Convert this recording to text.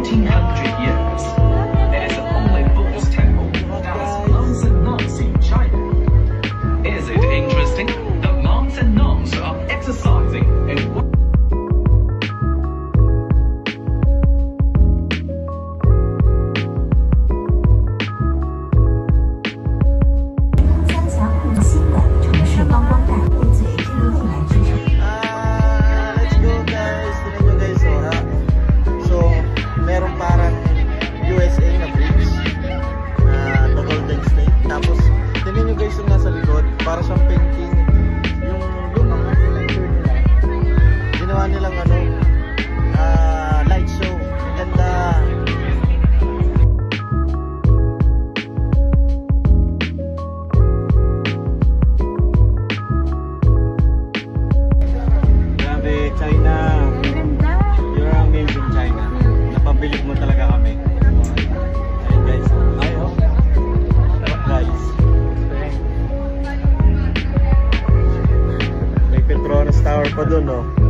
1400 years. It is the only Buddhist temple that has monks and nuns in China. Is it interesting that monks and nuns are exercising in para siyang painting, yung lumang architecture nila, ginawa nilang light show. Ang ganda. Grabe, China. You're amazing, China. Napabilib mo talaga kami. Ayun guys. Ayun. Guys. Petronas Tower pa dun, no?